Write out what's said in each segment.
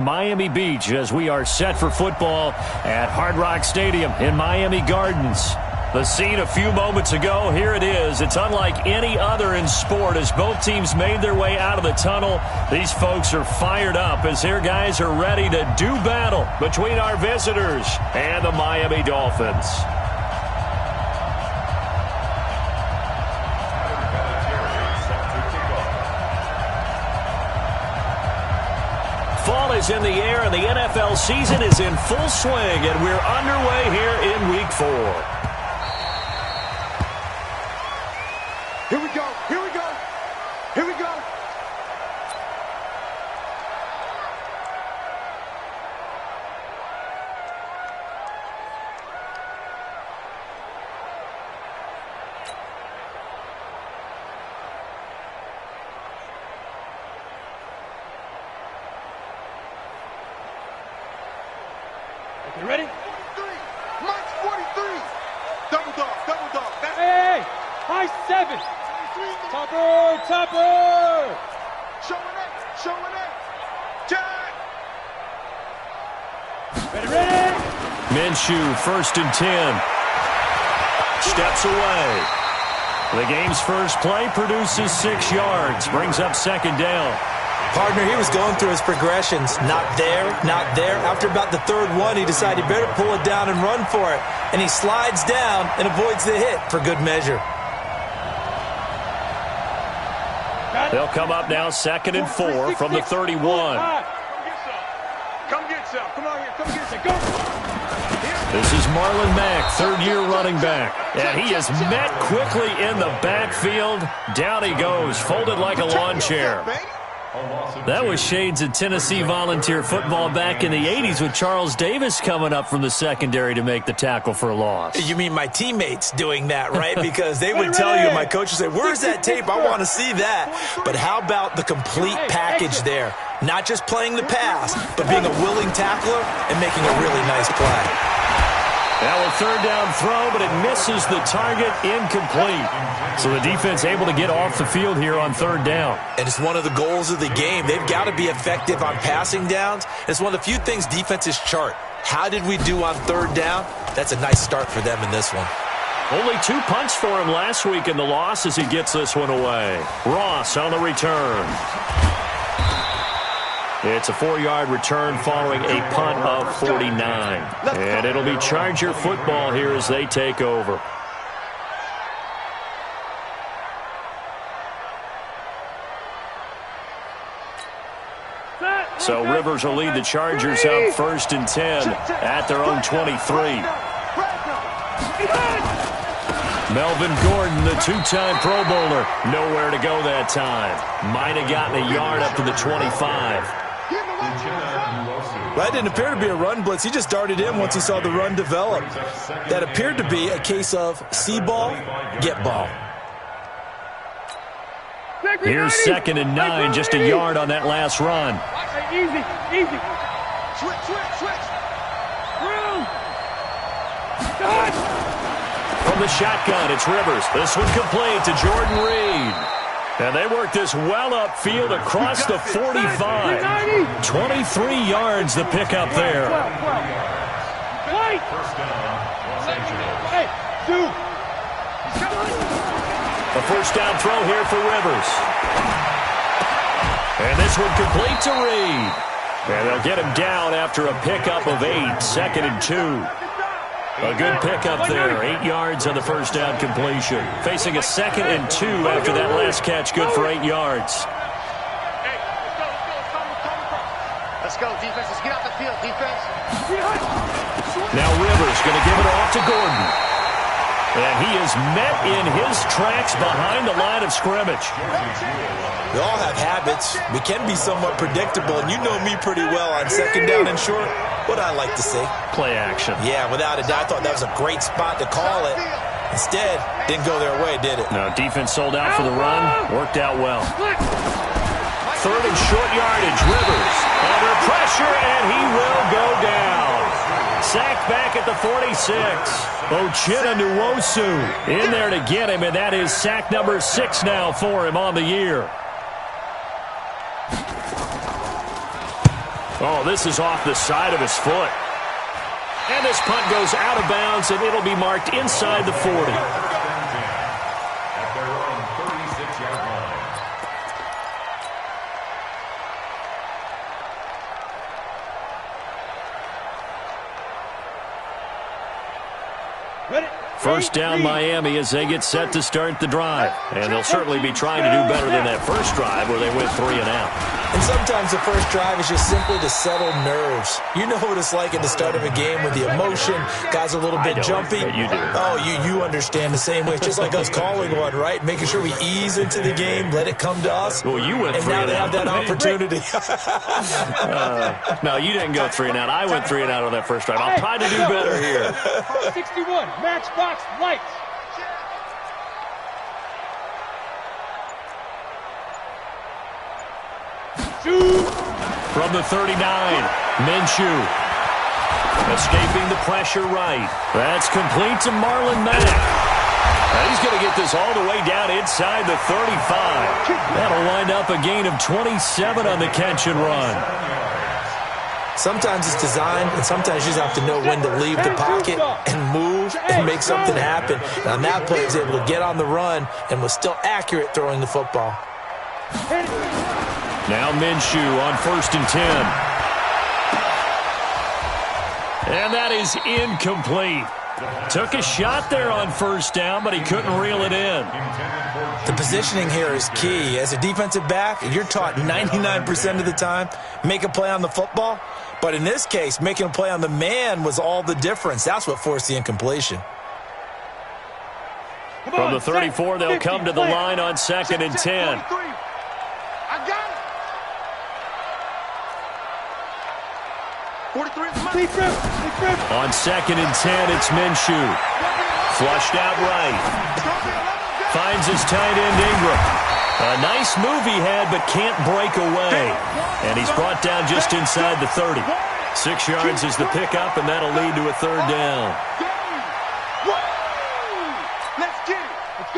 Miami Beach as we are set for football at Hard Rock Stadium in Miami Gardens. The scene a few moments ago, here it is. It's unlike any other in sport as both teams made their way out of the tunnel. These folks are fired up as their guys are ready to do battle between our visitors and the Miami Dolphins. Fall is in the air and the NFL season is in full swing, and we're underway here in Week 4. Here we go, here we go, here we go. You ready? 43, Mike's 43. Double dog, double dog. Hey, high 7. Topper, topper. Showing it. Jack. Ready. Minshew, 1st and 10. Steps away. The game's first play produces 6 yards. Brings up 2nd down. Partner, he was going through his progressions. Not there, not there. After about the 3rd one, he decided he better pull it down and run for it. And he slides down and avoids the hit for good measure. They'll come up now 2nd and 4 from the 31. Come get some. Come on here. Come get some. Go. This is Marlon Mack, 3rd-year running back. And he is met quickly in the backfield. Down he goes, folded like a lawn chair. That was shades of Tennessee Volunteer football back in the 80s with Charles Davis coming up from the secondary to make the tackle for a loss. You mean my teammates doing that, right? Because they would tell you, my coach would say, where's that tape? I want to see that. But how about the complete package there? Not just playing the pass, but being a willing tackler and making a really nice play. Now a 3rd down throw, but it misses the target, incomplete. So the defense able to get off the field here on 3rd down. And it's one of the goals of the game. They've got to be effective on passing downs. It's one of the few things defenses chart. How did we do on 3rd down? That's a nice start for them in this one. Only 2 punts for him last week in the loss as he gets this one away. Ross on the return. It's a 4-yard return following a punt of 49. And it'll be Charger football here as they take over. So Rivers will lead the Chargers up 1st and 10 at their own 23. Melvin Gordon, the 2-time Pro Bowler, nowhere to go that time. Might have gotten a yard up to the 25. That didn't appear to be a run blitz. He just darted in once he saw the run develop. That appeared to be a case of see ball, get ball. Here's 2nd and 9, just a yard on that last run. Easy. Switch. From the shotgun, it's Rivers. This one complete to Jordan Reed. And they work this well upfield across the 45. 23 yards to pick up there. A 1st down throw here for Rivers. And this one complete to Reed. And they'll get him down after a pickup of 8, 2nd and 2. A good pickup there, 8 yards on the 1st down completion. Facing a 2nd and 2 after that last catch, good for 8 yards. Let's go, defense. Let's get off the field, defense. Now Rivers going to give it off to Gordon. And he is met in his tracks behind the line of scrimmage. We all have habits. We can be somewhat predictable, and you know me pretty well on 2nd down and short. What I like to say. Play action. Yeah, without a doubt, I thought that was a great spot to call it. Instead, didn't go their way, did it? No, defense sold out for the run. Worked out well. 3rd and short yardage. Rivers under pressure, and he will go down. Sacked back at the 46. Ochena Nwosu in there to get him, and that is sack number 6 now for him on the year. Oh, this is off the side of his foot. And this punt goes out of bounds, and it'll be marked inside the 40. First down Miami as they get set to start the drive. And they'll certainly be trying to do better than that first drive where they went 3 and out. And sometimes the first drive is just simply to settle nerves. You know what it's like at the start of a game with the emotion. Guys are a little bit jumpy. You do. Oh, you understand the same way. It's just like us calling one, right? Making sure we ease into the game, let it come to us. Well, you went 3 and out. And now they have that opportunity. No, you didn't go 3 and out. I went 3 and out on that first drive. I'll try to do better here. 61, Matchbox Lights. Shoot. From the 39, Minshew. Escaping the pressure right. That's complete to Marlon Mack. And he's going to get this all the way down inside the 35. That'll wind up a gain of 27 on the catch and run. Sometimes it's designed, and sometimes you just have to know when to leave the pocket and move and make something happen. And on that play, he was able to get on the run and was still accurate throwing the football. Now Minshew on 1st and 10. And that is incomplete. Took a shot there on 1st down, but he couldn't reel it in. The positioning here is key. As a defensive back, you're taught 99% of the time, make a play on the football. But in this case, making a play on the man was all the difference. That's what forced the incompletion. From the 34, they'll come to the line on 2nd and 10. I got it. 43 is mine. On 2nd and 10, it's Minshew. Flushed out right. Finds his tight end Ingram. A nice move he had, but can't break away. And he's brought down just inside the 30. 6 yards is the pickup, and that'll lead to a 3rd down.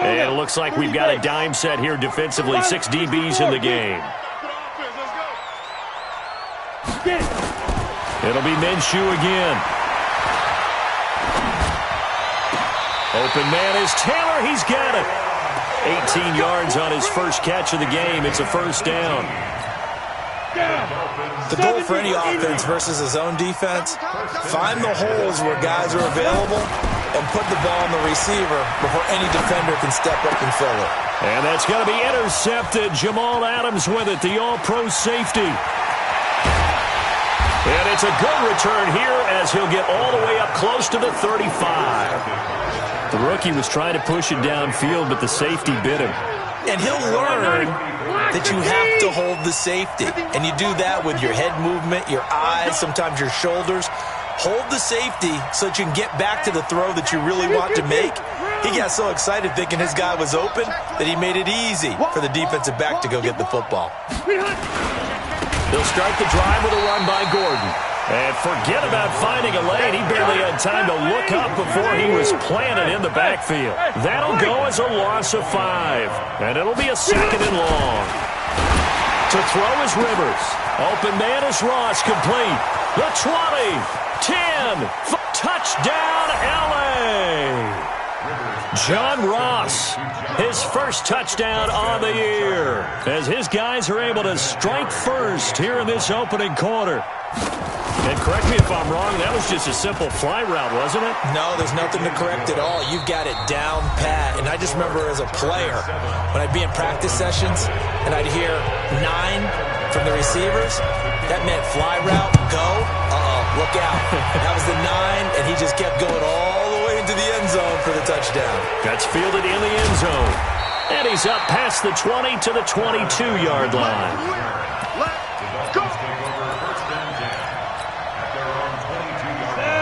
And it looks like we've got a dime set here defensively. 6 DBs in the game. It'll be Minshew again. Open man is Taylor. He's got it. 18 yards on his first catch of the game. It's a 1st down. The goal for any offense versus his own defense, find the holes where guys are available and put the ball on the receiver before any defender can step up and fill it. And that's going to be intercepted. Jamal Adams with it, the all-pro safety. And it's a good return here as he'll get all the way up close to the 35. The rookie was trying to push it downfield, but the safety bit him. And he'll learn that you have to hold the safety. And you do that with your head movement, your eyes, sometimes your shoulders. Hold the safety so that you can get back to the throw that you really want to make. He got so excited thinking his guy was open that he made it easy for the defensive back to go get the football. They'll start the drive with a run by Gordon. And forget about finding a lane. He barely had time to look up before he was planted in the backfield. That'll go as a loss of 5. And it'll be a 2nd and long. To throw is Rivers. Open man is Ross, complete. The 20, 10, touchdown LA. John Ross, his first touchdown on the year, as his guys are able to strike first here in this opening quarter. And correct me if I'm wrong, that was just a simple fly route, wasn't it? No, there's nothing to correct at all. You've got it down pat. And I just remember as a player, when I'd be in practice sessions and I'd hear 9 from the receivers, that meant fly route, go, look out. That was the 9, and he just kept going all the way into the end zone for the touchdown. That's fielded in the end zone. And he's up past the 20 to the 22-yard line.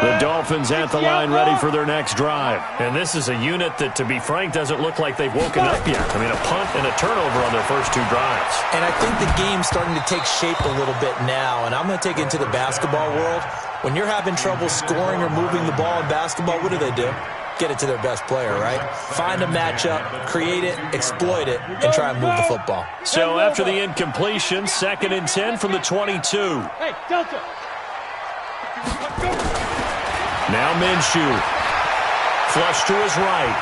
The Dolphins at the line ready for their next drive. And this is a unit that, to be frank, doesn't look like they've woken up yet. I mean, a punt and a turnover on their first 2 drives. And I think the game's starting to take shape a little bit now. And I'm going to take it into the basketball world. When you're having trouble scoring or moving the ball in basketball, what do? get it to their best player, right? Find a matchup, create it, exploit it, and try and move the football. So after the incompletion, 2nd and 10 from the 22. Hey, Delta. Now Minshew. Flush to his right.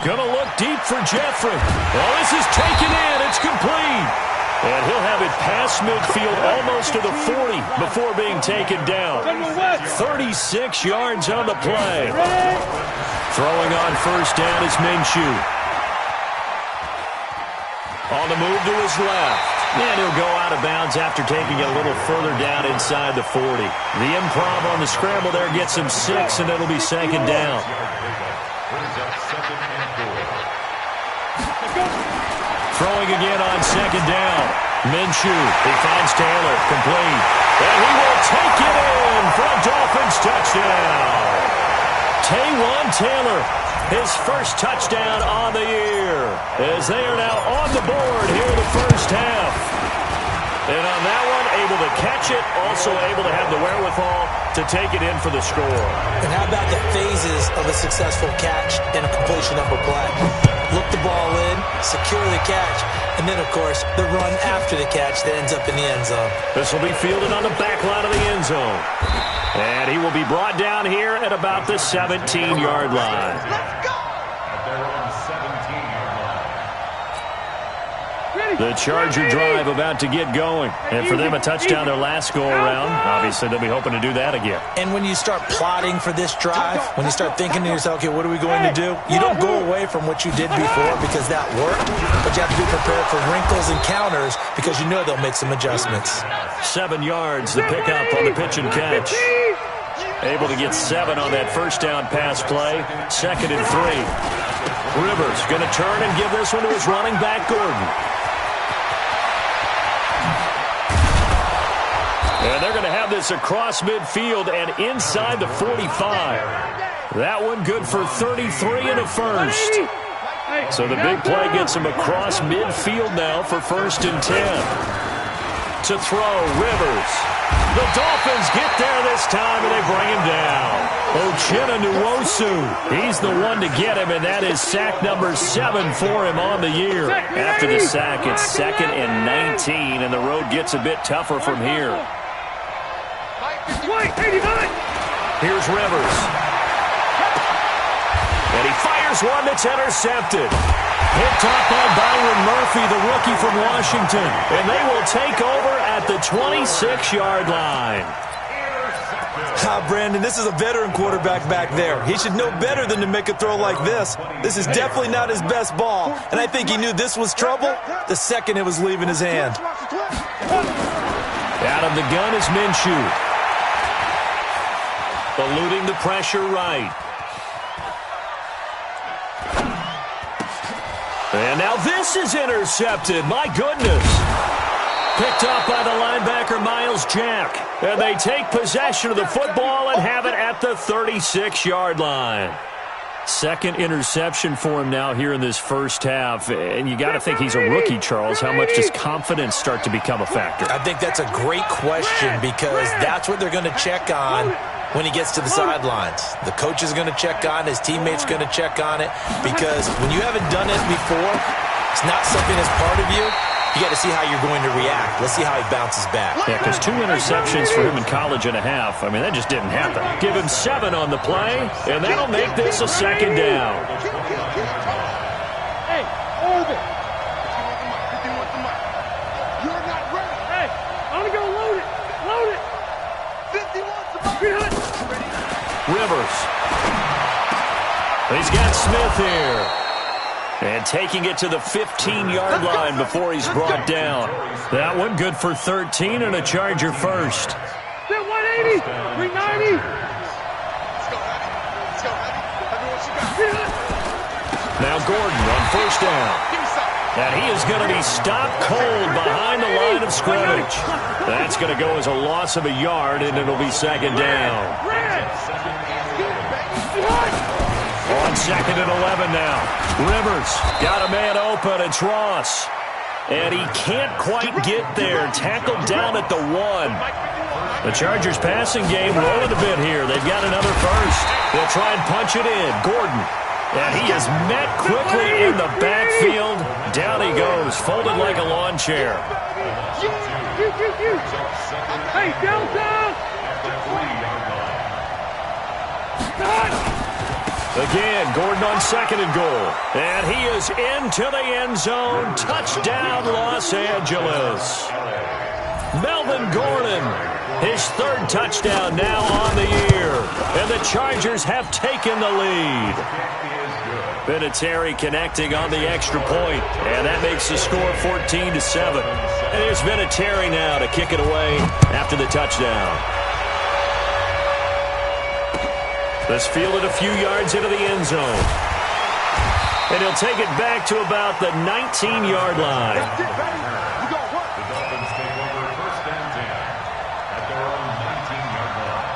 Gonna look deep for Jeffrey. Well, this is taken in. It's complete. And he'll have it past midfield almost to the 40 before being taken down. 36 yards on the play. Throwing on first down is Minshew. On the move to his left. And he'll go out of bounds after taking it a little further down inside the 40. The improv on the scramble there gets him 6, and it'll be 2nd down. Throwing again on 2nd down. Minshew, he finds Taylor, complete. And he will take it in for a Dolphins touchdown. Taywan Taylor, his first touchdown on the year, as they are now on the board here in the first half. And on that one, able to catch it, also able to have the wherewithal to take it in for the score. And how about the phases of a successful catch and a completion of a play? Look the ball in, secure the catch, and then, of course, the run after the catch that ends up in the end zone. This will be fielded on the back line of the end zone. And he will be brought down here at about the 17-yard line. Let's go! The Charger drive about to get going. And for them, a touchdown their last go-around. Obviously, they'll be hoping to do that again. And when you start plotting for this drive, when you start thinking to yourself, okay, what are we going to do? You don't go away from what you did before because that worked, but you have to be prepared for wrinkles and counters because you know they'll make some adjustments. 7 yards, the pickup on the pitch and catch. Able to get 7 on that first down pass play. 2nd and 3. Rivers going to turn and give this one to his running back, Gordon. And they're going to have this across midfield and inside the 45. That one good for 33 and a first. So the big play gets him across midfield now for 1st and 10. To throw, Rivers. The Dolphins get there this time, and they bring him down. Uchenna Nwosu, he's the one to get him, and that is sack number 7 for him on the year. After the sack, it's 2nd and 19, and the road gets a bit tougher from here. Here's Rivers. And he fires one that's intercepted. Picked up by Byron Murphy, the rookie from Washington. And they will take over at the 26-yard line. Brandon, this is a veteran quarterback back there. He should know better than to make a throw like this. This is definitely not his best ball. And I think he knew this was trouble the second it was leaving his hand. Out of the gun is Minshew. Eluding the pressure right. And now this is intercepted. My goodness. Picked up by the linebacker, Miles Jack. And they take possession of the football and have it at the 36-yard line. 2nd interception for him now here in this first half. And you got to think he's a rookie, Charles. How much does confidence start to become a factor? I think that's a great question because that's what they're going to check on when he gets to the sidelines. The coach is going to check on it. His teammates going to check on it because when you haven't done it before, it's not something that's part of you. You got to see how you're going to react. Let's see how he bounces back. Yeah, because 2 interceptions for him in college and a half. I mean, that just didn't happen. Give him 7 on the play, and that'll make this a 2nd down. Hey, Orbit. You're not ready. Hey, I'm going to go load it. Load it. 51's Rivers. He's got Smith here. And taking it to the 15-yard line before he's brought down. That one good for 13 and a Charger first. 180, 390. Now Gordon on first down. And he is going to be stopped cold behind the line of scrimmage. That's going to go as a loss of a yard, and it'll be 2nd down. On 2nd and 11 now. Rivers got a man open. It's Ross. And he can't quite get there. Tackled down at the 1. The Chargers passing game rolling a bit here. They've got another first. They'll try and punch it in. Gordon. And he is met quickly in the backfield. Down he goes, folded like a lawn chair. Hey, Delta! Again, Gordon on 2nd and goal. And he is into the end zone. Touchdown, Los Angeles. Melvin Gordon, his 3rd touchdown now on the year. And the Chargers have taken the lead. Vinatieri connecting on the extra point. And that makes the score 14-7. And here's Vinatieri now to kick it away after the touchdown. This fielded a few yards into the end zone. And he'll take it back to about the 19-yard line. That's it, baby. You got what? The Dolphins take over 1st and 10 at their own 19-yard line.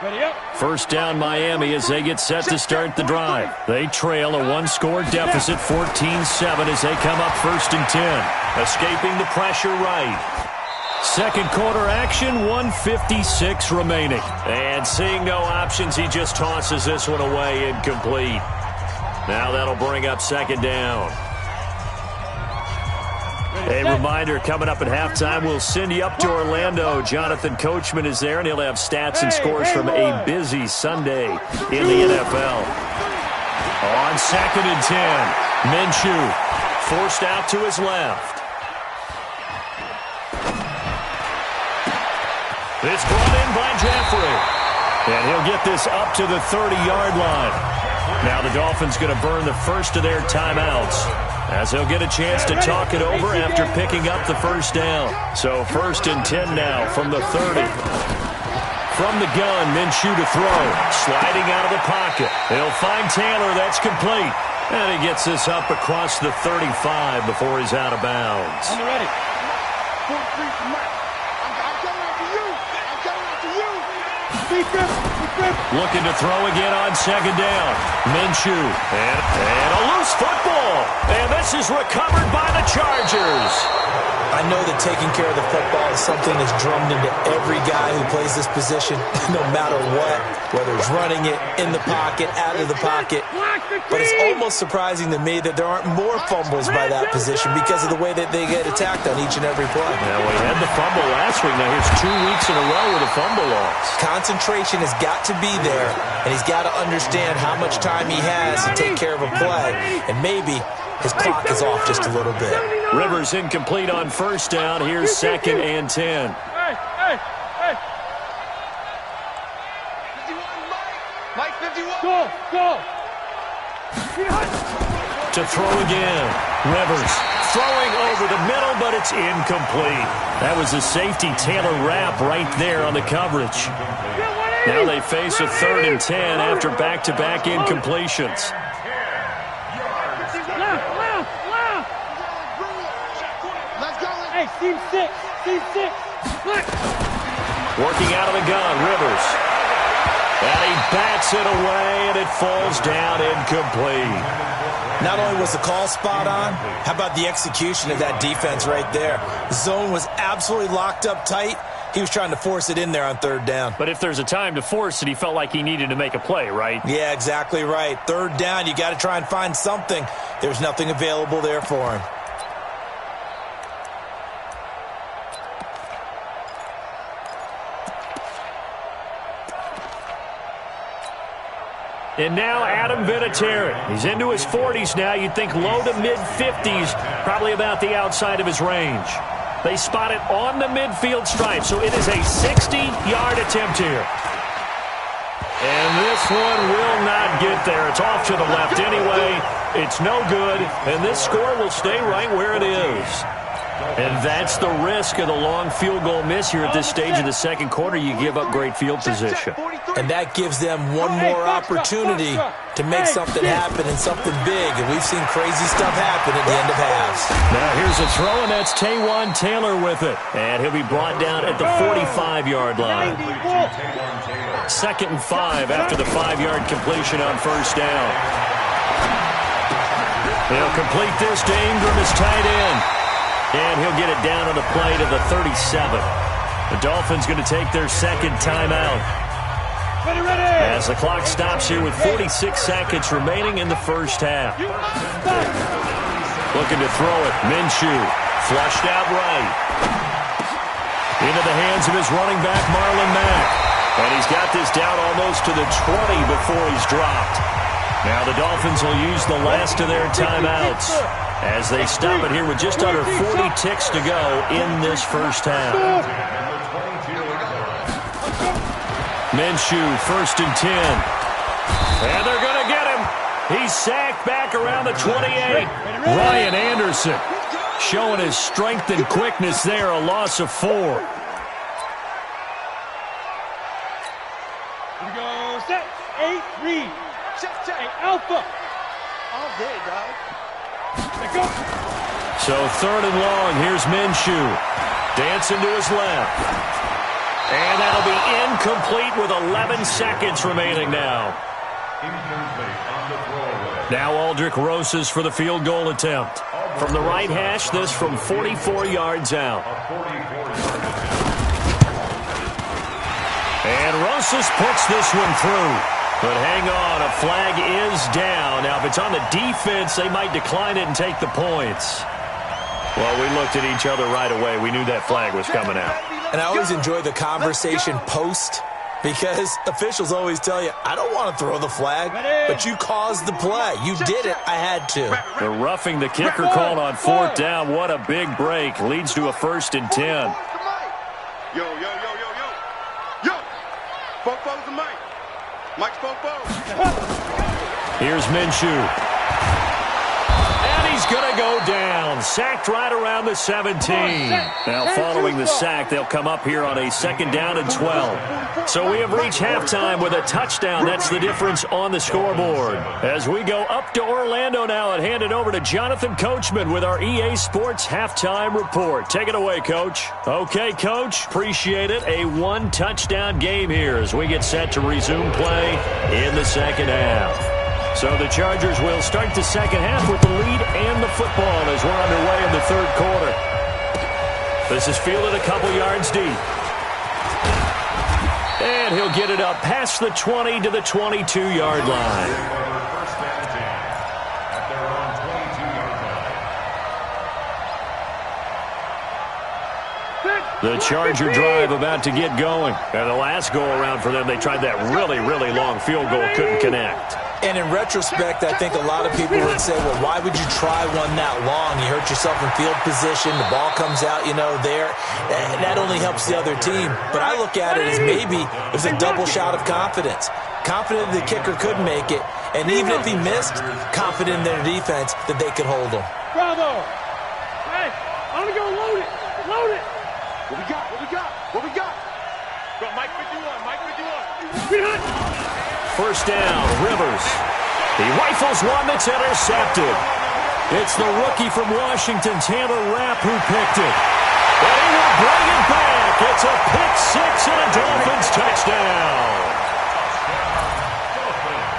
Ready up. First down Miami as they get set to start the drive. They trail a 1-score deficit, 14-7 as they come up 1st and 10. Escaping the pressure right. Second quarter action, 1:56 remaining. And seeing no options, he just tosses this one away incomplete. Now that'll bring up 2nd down. A reminder, coming up at halftime, we'll send you up to Orlando. Jonathan Coachman is there, and he'll have stats and scores from a busy Sunday in the NFL. On 2nd and 10, Minshew forced out to his left. It's brought in by Jeffrey. And he'll get this up to the 30-yard line. Now the Dolphins going to burn the first of their timeouts as they'll get a chance to talk it over after picking up the first down. So 1st and 10 now from the 30. From the gun, Minshew to throw. Sliding out of the pocket. He'll find Taylor. That's complete. And he gets this up across the 35 before he's out of bounds. I'm ready. 43 from Mike. I'm coming after you. I'm coming after you. Looking to throw again on 2nd down. Minshew. And a loose football. And this is recovered by the Chargers. I know that taking care of the football is something that's drummed into every guy who plays this position, no matter what, whether it's running it, in the pocket, out of the pocket. But it's almost surprising to me that there aren't more fumbles by that position because of the way that they get attacked on each and every play. Now, we had the fumble last week. Now, here's 2 weeks in a row with a fumble loss. Concentration has got to be there, and he's got to understand how much time he has to take care of a play, and maybe his clock is off just a little bit. Rivers incomplete on 1st down. Here's 2nd and 10. Hey. 51, Mike 51. Go. To throw again. Rivers throwing over the middle, but it's incomplete. That was a safety Taylor Rapp right there on the coverage. Now they face a 3rd and 10 after back-to-back incompletions. Left. Let's go. Hey, team 6. Look. Working out of the gun, Rivers. And he bats it away, and it falls down incomplete. Not only was the call spot on, how about the execution of that defense right there? The zone was absolutely locked up tight. He was trying to force it in there on 3rd down. But if there's a time to force it, he felt like he needed to make a play, right? Yeah, exactly right. 3rd down, you got to try and find something. There's nothing available there for him. And now Adam Vinatieri. He's into his 40s now. You'd think low to mid-50s, probably about the outside of his range. They spot it on the midfield stripe, so it is a 60-yard attempt here. And this one will not get there. It's off to the left anyway. It's no good, and this score will stay right where it is. And that's the risk of the long field goal miss here at this stage of the second quarter. You give up great field position. And that gives them one more opportunity to make something happen and something big. And we've seen crazy stuff happen at the end of halves. Now here's a throw, and that's Taywan Taylor with it. And he'll be brought down at the 45-yard line. 2nd and 5 after the 5-yard completion on 1st down. He'll complete this to Ingram as tight end. And he'll get it down on the play to the 37. The Dolphins going to take their second timeout. Ready. As the clock stops here with 46 seconds remaining in the first half. Looking to throw it. Minshew. Flushed out right. Into the hands of his running back, Marlon Mack. And he's got this down almost to the 20 before he's dropped. Now the Dolphins will use the last of their timeouts as they stop it here with just under 40 ticks to go in this first half. Minshew, 1st and 10. And they're going to get him. He's sacked back around the 28. Ryan Anderson showing his strength and quickness there, a loss of 4. Here we go. Set. 8, read. Check. Hey, Alpha. All day, dog. Let go. So 3rd and long, here's Minshew. Dancing to his left. And that'll be incomplete with 11 seconds remaining now. Now Aldrick Rosas for the field goal attempt. From the right hash, this from 44 yards out. And Rosas puts this one through. But hang on, a flag is down. Now, if it's on the defense, they might decline it and take the points. Well, we looked at each other right away. We knew that flag was coming out. And I always enjoy the conversation post because officials always tell you, I don't want to throw the flag, but you caused the play. You did it. I had to. The roughing the kicker called on 4th down. What a big break. Leads to a 1st and 10. Yo. Fofo's the mic. Mike's Fofo. Here's Minshew. And he's going to go down. Sacked right around the 17. Now following the sack, they'll come up here on a 2nd down and 12. So we have reached halftime with a touchdown. That's the difference on the scoreboard. As we go up to Orlando now and hand it over to Jonathan Coachman with our EA Sports Halftime Report. Take it away, Coach. Okay, Coach. Appreciate it. A 1-touchdown game here as we get set to resume play in the second half. So the Chargers will start the second half with the lead and the football as we're underway in the 3rd quarter. This is fielded a couple yards deep. And he'll get it up past the 20 to the 22-yard line. The Charger drive about to get going. And the last go-around for them, they tried that really, really long field goal, couldn't connect. And in retrospect, I think a lot of people would say, well, why would you try one that long? You hurt yourself in field position. The ball comes out, there. And that only helps the other team. But I look at it as maybe it was a double shot of confidence. Confident the kicker could make it. And even if he missed, confident in their defense that they could hold him. Bravo. Hey, I'm going to go load it. Load it. What we got? Go, Mike 51. First down, Rivers. He rifles one that's intercepted. It's the rookie from Washington, Taylor Rapp, who picked it. And he will bring it back. It's a pick-6 and a Dolphins touchdown.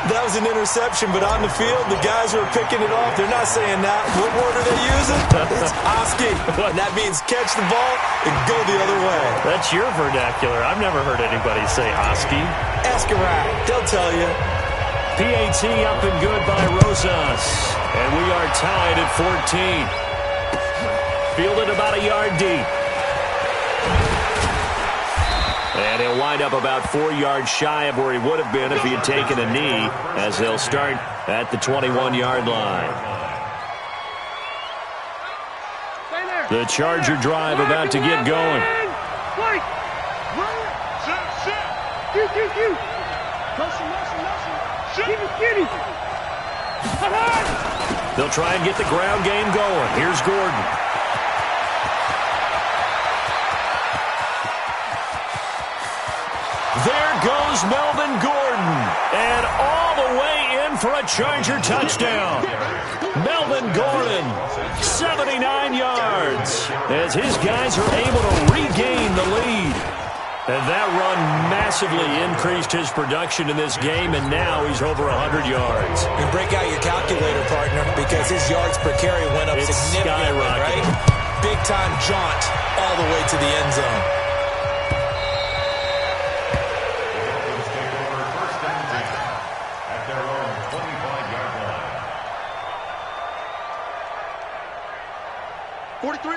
That was an interception, but on the field, the guys who are picking it off, they're not saying that. What word are they using? It's Oski. And that means catch the ball and go the other way. That's your vernacular. I've never heard anybody say Oski. Ask around. They'll tell you. PAT up and good by Rosas. And we are tied at 14. Fielded about a yard deep. And he'll wind up about 4 yards shy of where he would have been if he had taken a knee, as they'll start at the 21-yard line. The Charger drive about to get going. They'll try and get the ground game going. Here's Gordon. There goes Melvin Gordon. And all the way in for a Charger touchdown. Melvin Gordon, 79 yards, as his guys are able to regain the lead. And that run massively increased his production in this game, and now he's over 100 yards. And break out your calculator, partner, because his yards per carry went up significantly, right? big-time jaunt all the way to the end zone. The Dolphins take over first and 10 at their own 25-yard line.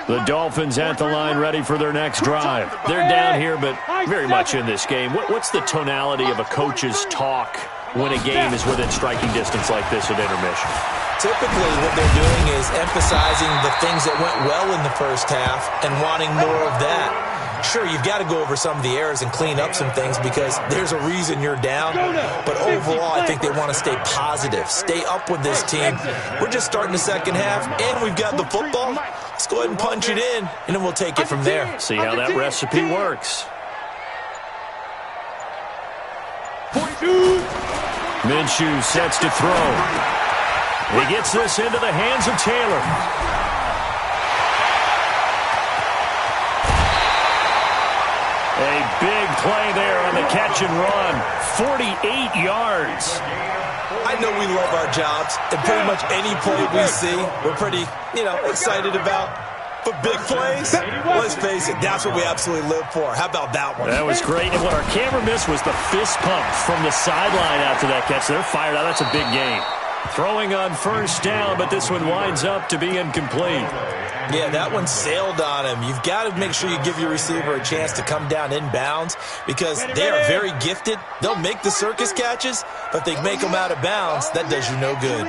The Dolphins at the line, ready for their next drive. They're down here, but very much in this game. What's the tonality of a coach's talk when a game is within striking distance like this at intermission? Typically, what they're doing is emphasizing the things that went well in the first half and wanting more of that. Sure, you've got to go over some of the errors and clean up some things because there's a reason you're down. But overall, I think they want to stay positive, stay up with this team. We're just starting the second half, and we've got the football. Let's go ahead and punch it in, and then we'll take it from there. See how that recipe works. Minshew sets to throw. He gets this into the hands of Taylor. A big play there on the catch and run. 48 yards. I know we love our jobs, and pretty much any play we see, we're pretty, excited about. But big plays, let's face it, that's what we absolutely live for. How about that one? That was great. And what our camera missed was the fist pump from the sideline after that catch. They're fired out. That's a big game. Throwing on first down, but this one winds up to be incomplete. Yeah, that one sailed on him. You've got to make sure you give your receiver a chance to come down inbounds because they are very gifted. They'll make the circus catches, but they make them out of bounds. That does you no good.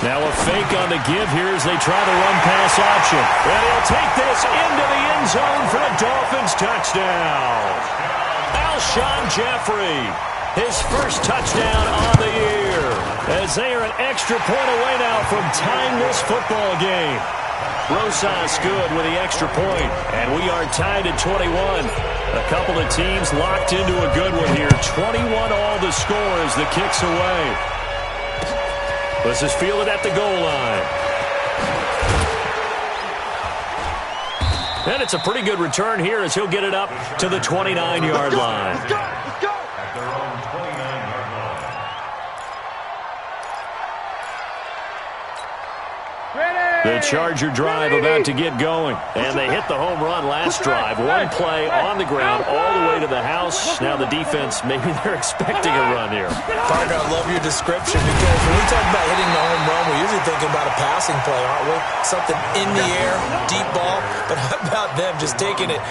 Now a fake on the give here as they try the run-pass option. And he'll take this into the end zone for a Dolphins touchdown. Alshon Jeffrey, his first touchdown on the year, as they are an extra point away now from tying this football game. Rosas good with the extra point, and we are tied at 21. A couple of teams locked into a good one here. 21 all to score as the kick's away. Let's just feel it at the goal line. And it's a pretty good return here as he'll get it up to the 29-yard line. At their own 29-yard line. The Charger drive about to get going. And they hit the home run last drive. One play on the ground all the way to the house. Now the defense, maybe they're expecting a run here. Parker, I love your description because when we talk about hitting the home run, we're usually thinking about a passing play, aren't we? Something in the air, deep ball. But how about them just taking it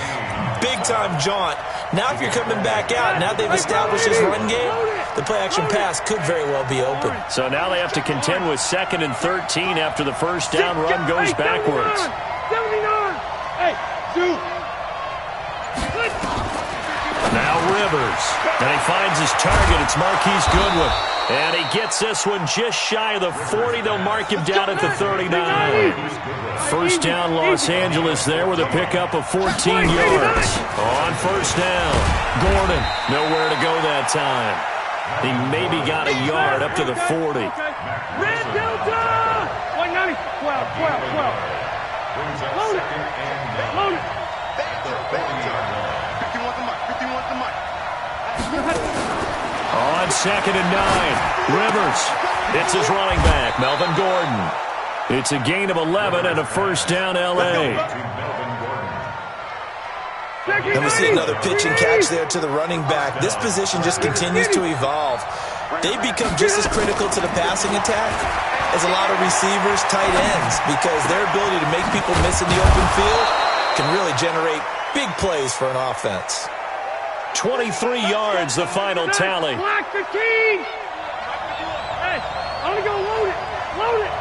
big-time jaunt? Now if you're coming back out, now they've established this run game, the play-action pass could very well be open. So now they have to contend with 2nd and 13 after the first down run goes backwards. 79. Hey, shoot. Now Rivers. And he finds his target. It's Marquise Goodwin. And he gets this one just shy of the 40. They'll mark him down at the 39. First down, Los Angeles there with a pickup of 14 yards. On first down, Gordon. Nowhere to go that time. He maybe got a yard up to the 40. Red Delta! 190. 12. Brings up Load it. second and 9. Load it. At their 40-yard line. 51 the mic. 51 the mic. On 2nd and 9, Rivers. It's his running back, Melvin Gordon. It's a gain of 11 and a first down, L.A. And we see another pitch and catch there to the running back. This position just continues to evolve. They become just as critical to the passing attack as a lot of receivers, tight ends, because their ability to make people miss in the open field can really generate big plays for an offense. 23 yards, the final tally. Block the king. Hey, I'm going to go load it. Load it.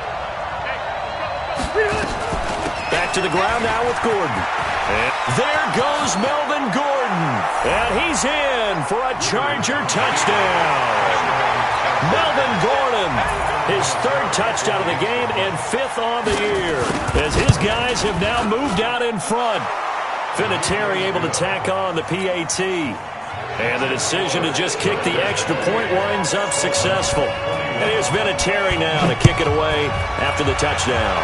Back to the ground now with Gordon. And there goes Melvin Gordon. And he's in for a Charger touchdown. Melvin Gordon, his 3rd touchdown of the game and 5th on the year. As his guys have now moved out in front. Vinatieri able to tack on the PAT. And the decision to just kick the extra point winds up successful. And here's Vinatieri now to kick it away after the touchdown.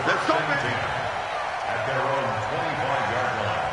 Let's go, at their own 25-yard line.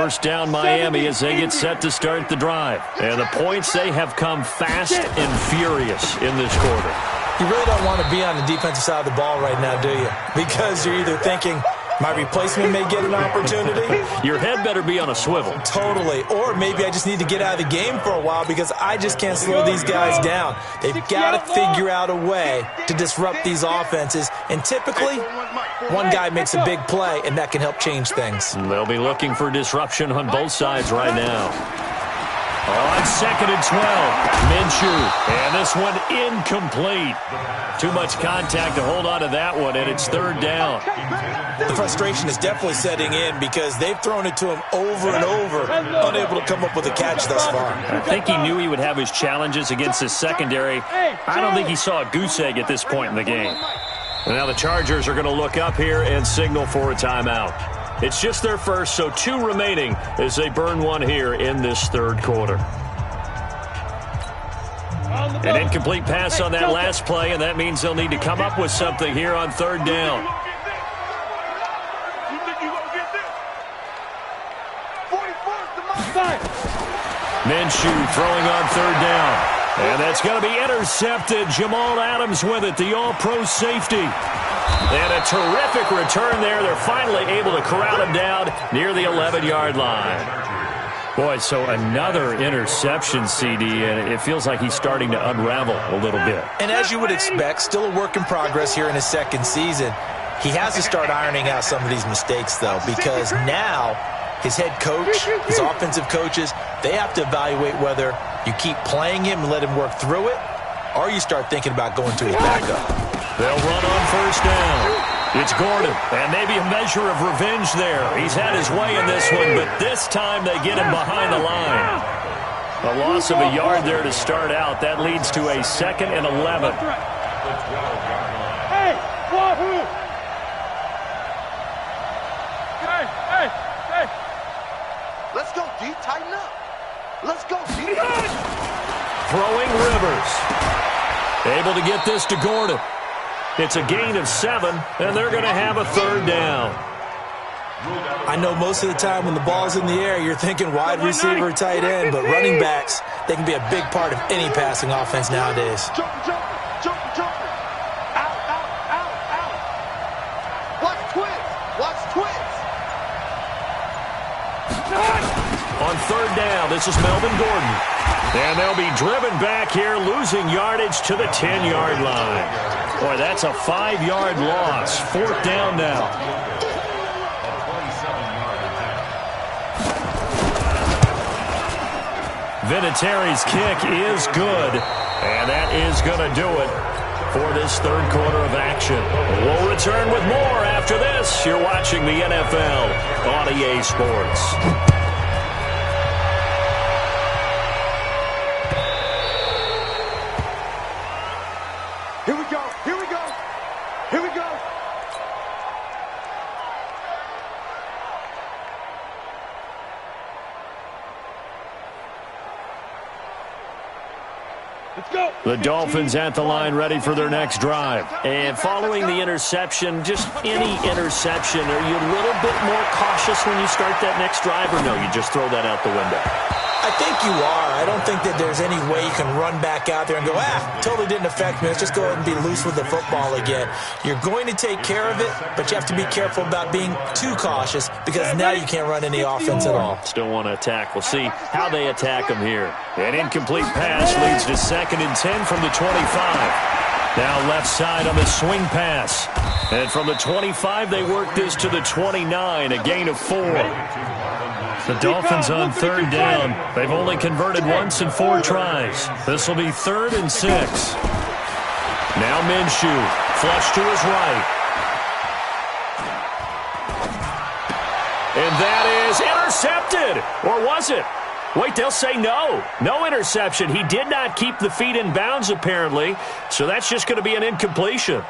first down Miami as they get set to start the drive. And the points, they have come fast and furious in this quarter. You really don't want to be on the defensive side of the ball right now, do you? Because you're either thinking, my replacement may get an opportunity. Your head better be on a swivel. Totally. Or maybe I just need to get out of the game for a while because I just can't slow these guys down. They've got to figure out a way to disrupt these offenses. And typically, one guy makes a big play, and that can help change things. They'll be looking for disruption on both sides right now. On 2nd and 12, Minshew, and this one incomplete. Too much contact to hold on to that one, and it's 3rd down. The frustration is definitely setting in because they've thrown it to him over and over, unable to come up with a catch thus far. I think he knew he would have his challenges against his secondary. I don't think he saw a goose egg at this point in the game. And now the Chargers are going to look up here and signal for a timeout. It's just their first, so 2 remaining as they burn one here in this 3rd quarter. An incomplete pass on that last play, and that means they'll need to come up with something here on 3rd down. Minshew throwing on 3rd down. And that's going to be intercepted. Jamal Adams with it, the all-pro safety. And a terrific return there. They're finally able to corral him down near the 11-yard line. Boy, so another interception, CD, and it feels like he's starting to unravel a little bit. And as you would expect, still a work in progress here in his 2nd season. He has to start ironing out some of these mistakes, though, because now his head coach, his offensive coaches, they have to evaluate whether you keep playing him and let him work through it, or you start thinking about going to his backup. They'll run on 1st down. It's Gordon, and maybe a measure of revenge there. He's had his way in this one, but this time they get him behind the line. A loss of a yard there to start out. That leads to a 2nd and 11. Hey, Wahoo! Hey. Let's go, D. Tighten up. Let's go, D. Throwing Rivers. Able to get this to Gordon. It's a gain of 7, and they're going to have a 3rd down. I know most of the time when the ball's in the air, you're thinking wide receiver, tight end, but running backs, they can be a big part of any passing offense nowadays. Jump. Out. Watch twins. On 3rd down, this is Melvin Gordon. And they'll be driven back here, losing yardage to the 10-yard line. Boy, that's a 5-yard loss. 4th down now. Vinatieri's kick is good, and that is going to do it for this 3rd quarter of action. We'll return with more after this. You're watching the NFL on EA Sports. Here we go. Let's go. The Dolphins at the line ready for their next drive. And following the interception, just any interception, are you a little bit more cautious when you start that next drive, or no, you just throw that out the window? I think you are. I don't think that there's any way you can run back out there and go, totally didn't affect me. Let's just go ahead and be loose with the football again. You're going to take care of it, but you have to be careful about being too cautious because now you can't run any offense at all. Still want to attack. We'll see how they attack them here. An incomplete pass leads to 2nd and 10 from the 25. Now left side on the swing pass. And from the 25, they work this to the 29, a gain of 4. The Dolphins on 3rd down. They've only converted once in 4 tries. This will be 3rd and 6. Now Minshew, flush to his right. And that is intercepted. Or was it? Wait, they'll say no. No interception. He did not keep the feet in bounds, apparently. So that's just going to be an incompletion.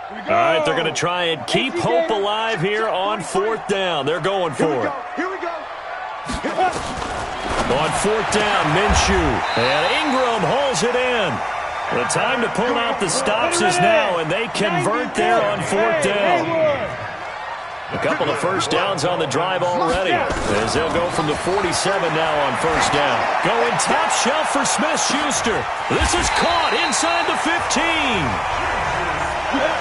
All right, they're going to try and keep hope alive here on 4th down. They're going for it. Here we go. On 4th down, Minshew. And Ingram hauls it in. The time to pull out the stops is now, and they convert there on 4th down. A couple of first downs on the drive already, as they'll go from the 47 now on 1st down. Going top shelf for Smith-Schuster. This is caught inside the 15.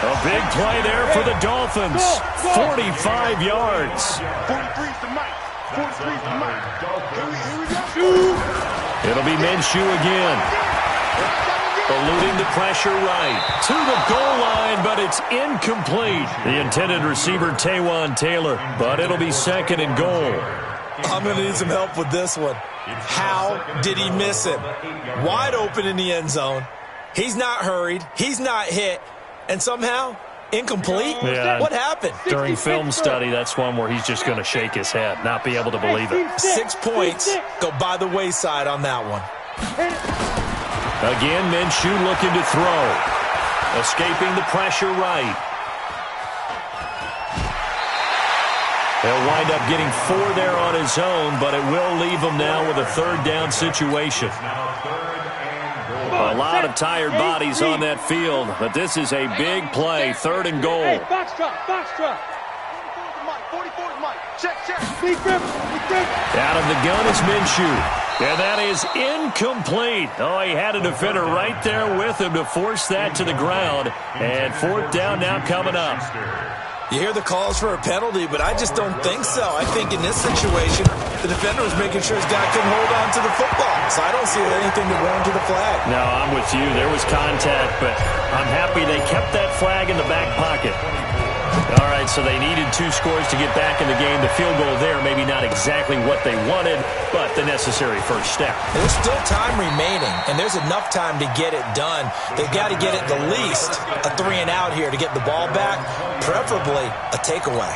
A big play there for the Dolphins. 45 yards. 43's the mic. 43's the mic. Here we go. It'll be Minshew again. Eluding the pressure right to the goal line, but it's incomplete. The intended receiver, Taywan Taylor, but it'll be 2nd and goal. I'm going to need some help with this one. How did he miss him? Wide open in the end zone. He's not hurried. He's not hit. And somehow, incomplete? Yeah. What happened? During film study, that's one where he's just going to shake his head, not be able to believe it. 6 points go by the wayside on that one. Again, Minshew looking to throw. Escaping the pressure right. He'll wind up getting 4 there on his own, but it will leave him now with a 3rd down situation. A lot of tired bodies on that field, but this is a big play. 3rd and goal. Hey, box drop. 44's mic. Check. Big grip. Out of the gun is Minshew. And that is incomplete. Oh, he had a defender right there with him to force that to the ground. And 4th down now coming up. You hear the calls for a penalty, but I just don't think so. I think in this situation, the defender was making sure his guy couldn't hold on to the football. So I don't see anything to warrant to the flag. No, I'm with you. There was contact, but I'm happy they kept that flag in the back pocket. All right, so they needed 2 scores to get back in the game. The field goal there, maybe not exactly what they wanted, but the necessary first step. There's still time remaining, and there's enough time to get it done. They've got to get it the least a 3 and out here to get the ball back, preferably a takeaway.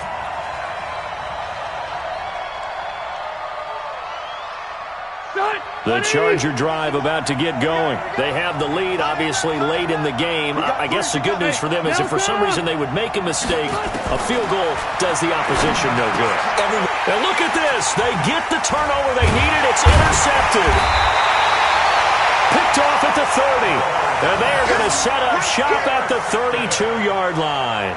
The Charger drive about to get going. They have the lead, obviously, late in the game. I guess the good news for them is if for some reason they would make a mistake, a field goal does the opposition no good. And look at this. They get the turnover they needed. It's intercepted. Picked off at the 30. And they're going to set up shop at the 32-yard line.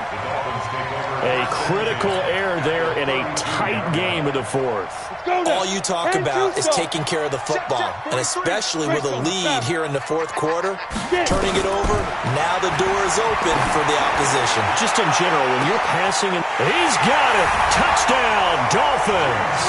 A critical error there in a tight game of the 4th. All you talk about is taking care of the football, and especially with a lead here in the 4th quarter, turning it over, now the door is open for the opposition. Just in general, when you're passing, he's got it. Touchdown, Dolphins.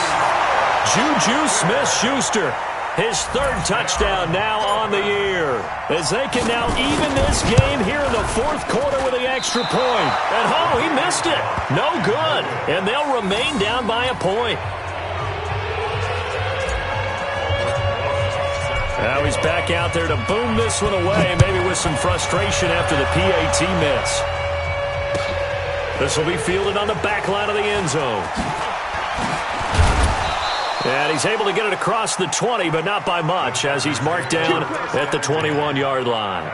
Juju Smith-Schuster. His 3rd touchdown now on the year, as they can now even this game here in the 4th quarter with the extra point. And oh, he missed it. No good. And they'll remain down by a point. Now he's back out there to boom this one away, maybe with some frustration after the PAT miss. This will be fielded on the back line of the end zone. And he's able to get it across the 20, but not by much, as he's marked down at the 21-yard line.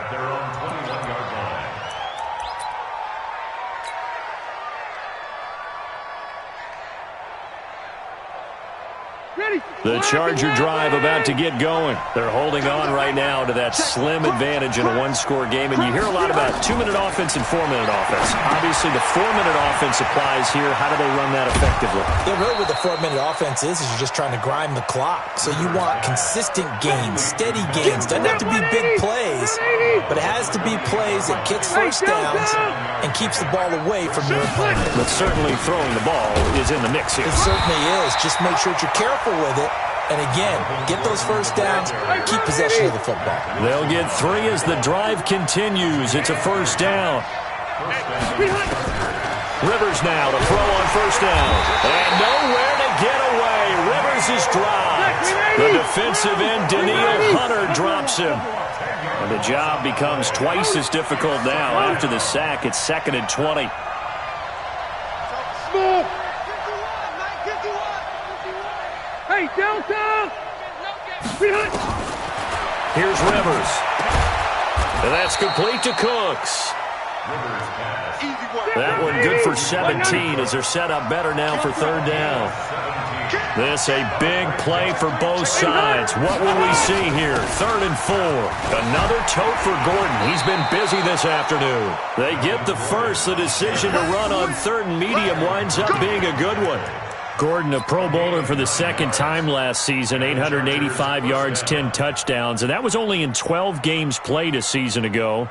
The Charger drive about to get going. They're holding on right now to that slim advantage in a 1-score game. And you hear a lot about 2-minute offense and 4-minute offense. Obviously, the 4-minute offense applies here. How do they run that effectively? Yeah, really what the 4-minute offense is you're just trying to grind the clock. So you want consistent gains, steady gains. Doesn't have to be big plays, but it has to be plays that gets first downs and keeps the ball away from your opponent. But certainly throwing the ball is in the mix here. It certainly is. Just make sure that you're careful with it. And again, get those first downs, keep possession of the football. They'll get 3 as the drive continues. It's a first down. Rivers now to throw on first down. And nowhere to get away. Rivers is dropped. The defensive end, Daniil Hunter, drops him. And the job becomes twice as difficult now after the sack. It's 2nd and 20. Hey, Delta! Here's Rivers. And that's complete to Cooks. That one good for 17 as they're set up better now for third down. This a big play for both sides. What will we see here? 3rd and 4. Another tote for Gordon. He's been busy this afternoon. They get the first. The decision to run on 3rd and medium winds up being a good one. Gordon, a Pro Bowler for the second time last season, 885 yards, 10 touchdowns, and that was only in 12 games played a season ago.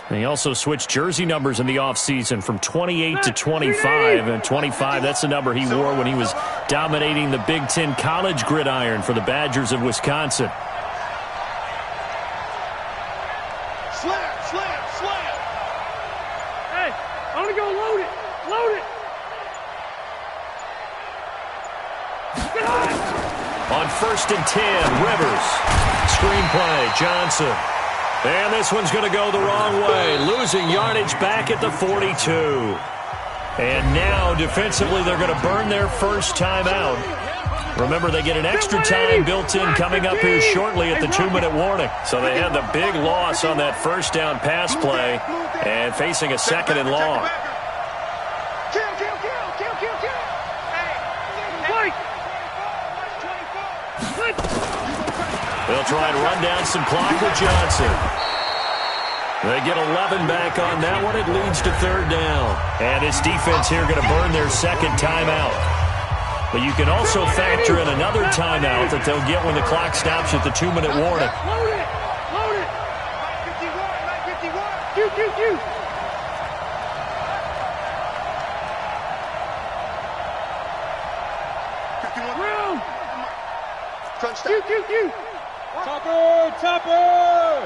And he also switched jersey numbers in the offseason from 28 to 25. And 25, that's the number he wore when he was dominating the Big Ten college gridiron for the Badgers of Wisconsin. Slam, slam, slam. Hey, I want to go load it. Load it. On 1st and 10, Rivers. Screenplay, Johnson. And this one's going to go the wrong way. Losing yardage back at the 42. And now, defensively, they're going to burn their first timeout. Remember, they get an extra time built in coming up here shortly at the 2-minute warning. So they had the big loss on that first down pass play and facing a 2nd and long. Kill, kill, kill, kill, kill, kill. Fight. They'll try and run down some clock with Johnson. They get 11 back on that one. It leads to 3rd down. And this defense here going to burn their second timeout. But you can also factor in another timeout that they'll get when the clock stops at the 2-minute warning. Load it. Load it. 51, 51. Q, Q, Q. Round. Crunch Q, time. Q, Q. Topper! Topper!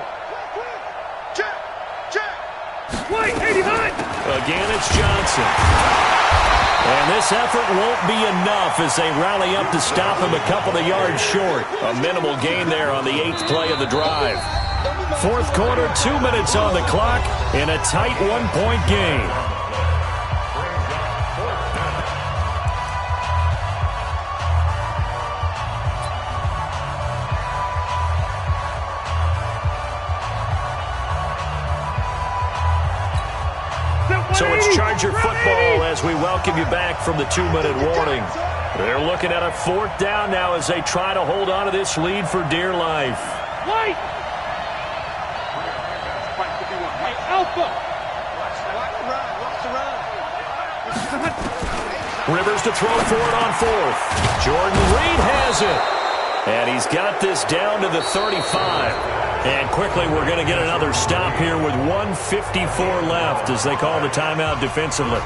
Check, check. White, 89. Again, it's Johnson. And this effort won't be enough as they rally up to stop him a couple of yards short. A minimal gain there on the 8th play of the drive. 4th quarter, 2 minutes on the clock in a tight 1-point game. So it's Charger football as we welcome you back from the 2-minute warning. They're looking at a 4th down now as they try to hold on to this lead for dear life. White. Hey, Alpha. Rivers to throw for it on 4th. Jordan Reed has it. And he's got this down to the 35. And quickly we're going to get another stop here with 1:54 left as they call the timeout defensively.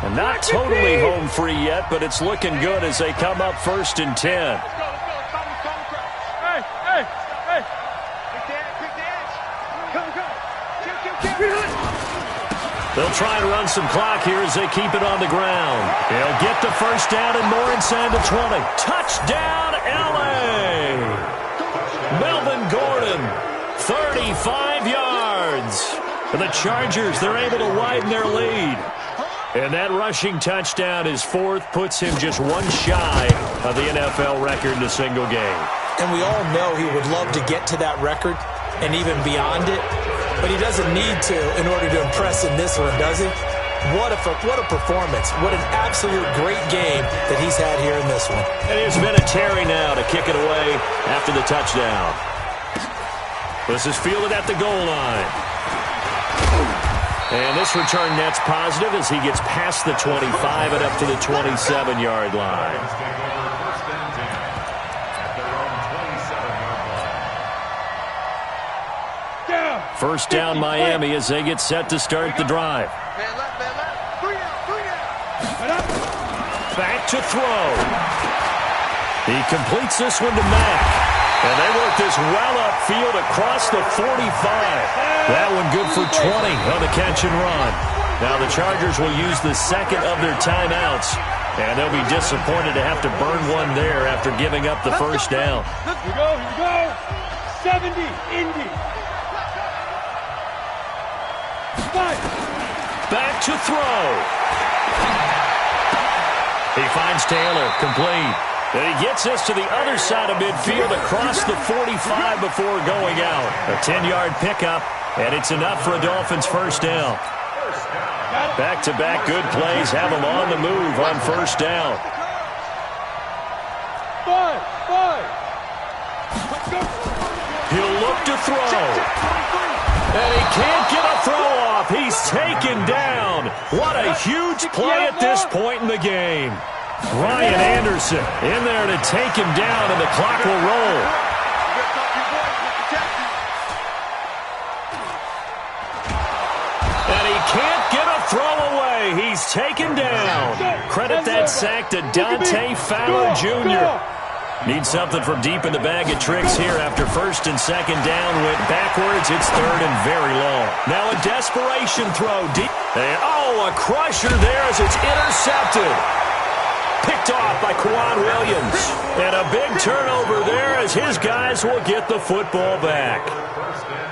And not totally home free yet, but it's looking good as they come up 1st and 10. Hey, hey, hey. Pick the edge. Come, come. Kill, kill, kill. They'll try to run some clock here as they keep it on the ground. They'll get the first down and more inside the 20. Touchdown, L.A. Melvin Gordon, 35 yards. For the Chargers, they're able to widen their lead. And that rushing touchdown is 4th, puts him just one shy of the NFL record in a single game. And we all know he would love to get to that record and even beyond it. But he doesn't need to in order to impress in this one, does he? What a performance. What an absolute great game that he's had here in this one. And here's Vinatieri now to kick it away after the touchdown. This is fielded at the goal line. And this return net's positive as he gets past the 25 and up to the 27-yard line. First down, Miami, as they get set to start the drive. Man left, man left. 3 down, 3 down. Back to throw. He completes this one to Mack. And they work this well upfield across the 45. That one good for 20 on the catch and run. Now the Chargers will use the second of their timeouts. And they'll be disappointed to have to burn one there after giving up the first down. Here we go, here we go. 70, Indy. 5. Back to throw. He finds Taylor, complete. And he gets us to the other side of midfield across the 45 before going out. A 10-yard pickup And it's enough for a Dolphins first down. Back-to-back good plays have them on the move on first down. 5. He'll look to throw. And he can't get a throw off. He's taken down. What a huge play at this point in the game. Ryan Anderson in there to take him down, and the clock will roll. And he can't get a throw away. He's taken down. Credit that sack to Dante Fowler Jr. Needs something from deep in the bag of tricks here after first and second down went backwards. It's third and very long. Now a desperation throw deep. And, a crusher there as it's intercepted. Picked off by Quan Williams. And a big turnover there as his guys will get the football back.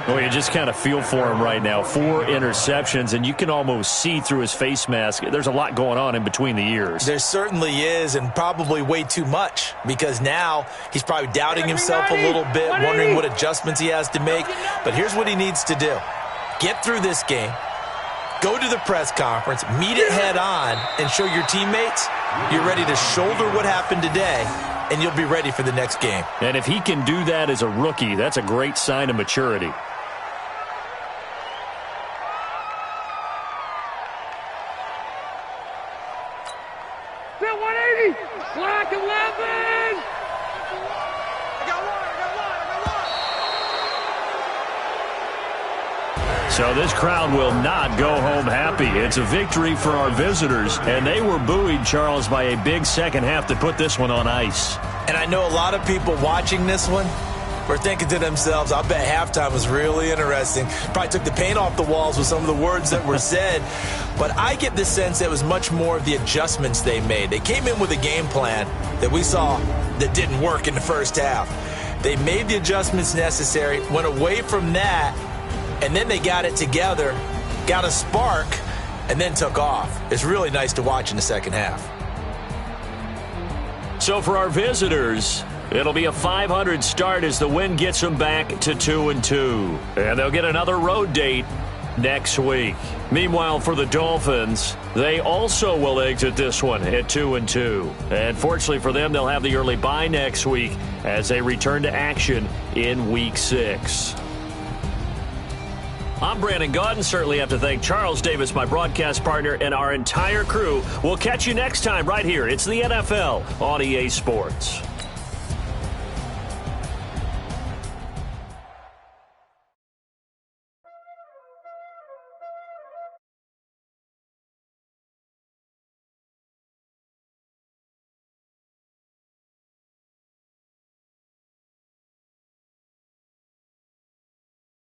Well, you just kind of feel for him right now. 4 interceptions, and you can almost see through his face mask. There's a lot going on in between the ears. There certainly is, and probably way too much, because now he's probably doubting himself a little bit, wondering what adjustments he has to make. But here's what he needs to do. Get through this game, go to the press conference, meet it head on, and show your teammates you're ready to shoulder what happened today, and you'll be ready for the next game. And if he can do that as a rookie, that's a great sign of maturity. Bill 180. Black 11. So this crowd will not go home happy. It's a victory for our visitors, and they were buoyed, Charles, by a big second half to put this one on ice. And I know a lot of people watching this one were thinking to themselves, I bet halftime was really interesting. Probably took the paint off the walls with some of the words that were said. But I get the sense that it was much more of the adjustments they made. They came in with a game plan that we saw that didn't work in the first half. They made the adjustments necessary, went away from that, and then they got it together, got a spark, and then took off. It's really nice to watch in the second half. So for our visitors, it'll be a 500 start as the win gets them back to 2-2. And they'll get another road date next week. Meanwhile, for the Dolphins, they also will exit this one at 2-2. And fortunately for them, they'll have the early bye next week as they return to action in Week 6. I'm Brandon Gaudin. Certainly have to thank Charles Davis, my broadcast partner, and our entire crew. We'll catch you next time right here. It's the NFL on EA Sports.